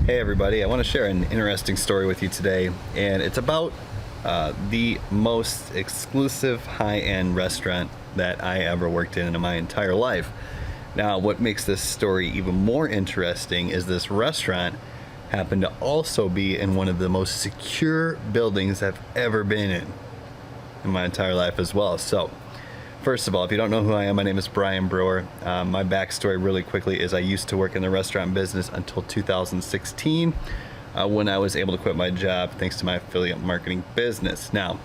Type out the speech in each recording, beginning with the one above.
Hey everybody, I want to share an interesting story with you today, and it's about the most exclusive high-end restaurant that I ever worked in my entire life. Now, what makes this story even more interesting is this restaurant happened to also be in one of the most secure buildings I've ever been in my entire life as well. So, first of all, if you don't know who I am, my name is Brian Brewer. My backstory really quickly is I used to work in the restaurant business until 2016 when I was able to quit my job thanks to my affiliate marketing business. Now,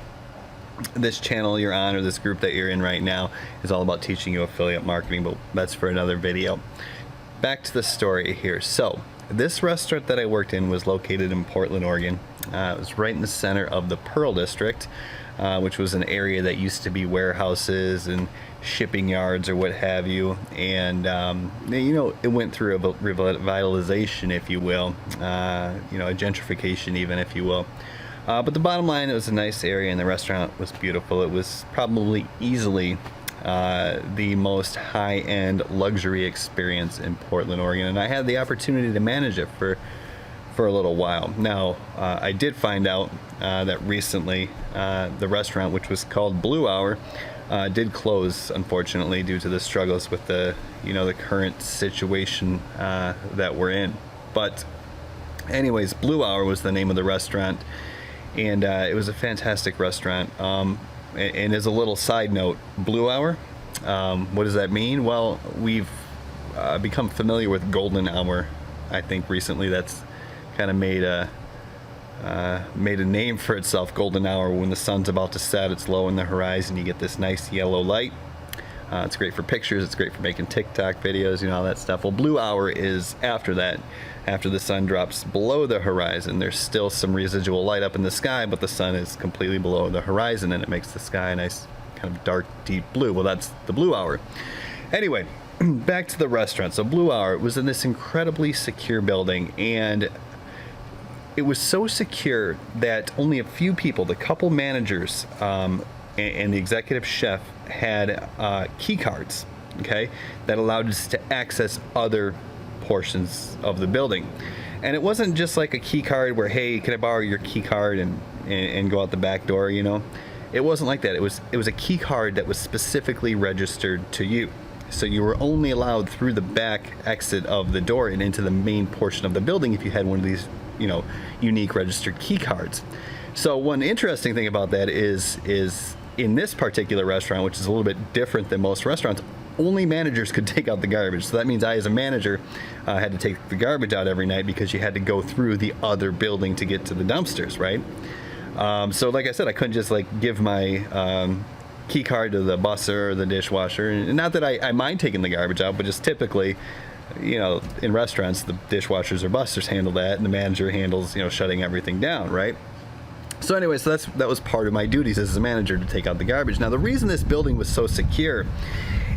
this channel you're on, or this group that you're in right now, is all about teaching you affiliate marketing, but that's for another video. Back to the story here. So, this restaurant that I worked in was located in Portland, Oregon. It was right in the center of the Pearl District, which was an area that used to be warehouses and shipping yards or what have you, and you know, it went through a revitalization, if you will, you know, a gentrification even, if you will, but the bottom line, it was a nice area and the restaurant was beautiful. It was probably easily the most high-end luxury experience in Portland, Oregon, and I had the opportunity to manage it for a little while. Now, I did find out that recently the restaurant, which was called Blue Hour, did close, unfortunately, due to the struggles with the current situation that we're in. But anyways, Blue Hour was the name of the restaurant, and it was a fantastic restaurant. And as a little side note, Blue Hour, what does that mean? Well, we've become familiar with golden hour. I think recently that's kind of made a name for itself. Golden hour, when the sun's about to set, it's low in the horizon, you get this nice yellow light. It's great for pictures, it's great for making TikTok videos, you know, all that stuff. Well, blue hour is after that, after the sun drops below the horizon. There's still some residual light up in the sky, but the sun is completely below the horizon, and it makes the sky a nice kind of dark, deep blue. Well, that's the blue hour. Anyway, back to the restaurant. So Blue Hour was in this incredibly secure building, and it was so secure that only a few people, the couple managers and the executive chef, had key cards, okay, that allowed us to access other portions of the building. And it wasn't just like a key card where, hey, can I borrow your key card and go out the back door, you know? It wasn't like that. It was a key card that was specifically registered to you. So you were only allowed through the back exit of the door and into the main portion of the building if you had one of these, you know, unique registered key cards. So one interesting thing about that is in this particular restaurant, which is a little bit different than most restaurants, only managers could take out the garbage. So that means I, as a manager, had to take the garbage out every night because you had to go through the other building to get to the dumpsters, right? So like I said, I couldn't just like give my key card to the busser or the dishwasher. And not that I mind taking the garbage out, but just typically, you know, in restaurants, the dishwashers or busters handle that, and the manager handles, you know, shutting everything down, right? So anyway, so that was part of my duties as a manager, to take out the garbage. Now, the reason this building was so secure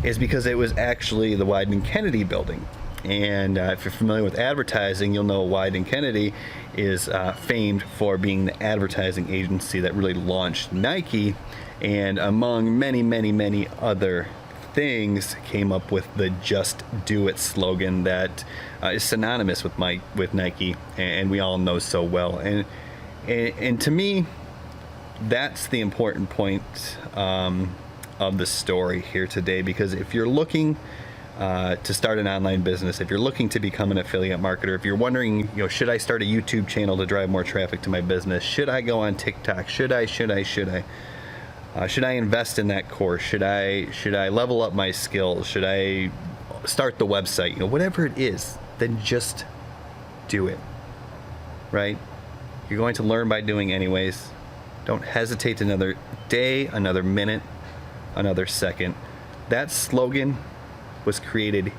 is because it was actually the Wieden+Kennedy building. And if you're familiar with advertising, you'll know Wieden+Kennedy is famed for being the advertising agency that really launched Nike, and among many, many, many other things, came up with the "Just Do It" slogan that is synonymous with Nike, and we all know so well. And to me, that's the important point of the story here today, because if you're looking to start an online business, if you're looking to become an affiliate marketer, if you're wondering, you know, should I start a YouTube channel to drive more traffic to my business? Should I go on TikTok? Should I invest in that course? Should I level up my skills? Should I start the website? You know, whatever it is, then just do it, right? You're going to learn by doing anyways. Don't hesitate another day, another minute, another second. That slogan was created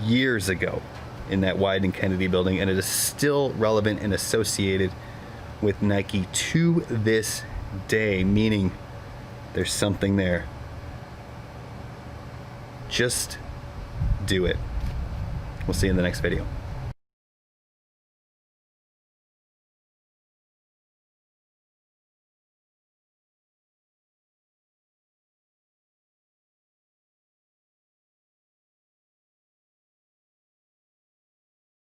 years ago in that Wieden+Kennedy building, and it is still relevant and associated with Nike to this day, meaning there's something there. Just do it. We'll see you in the next video.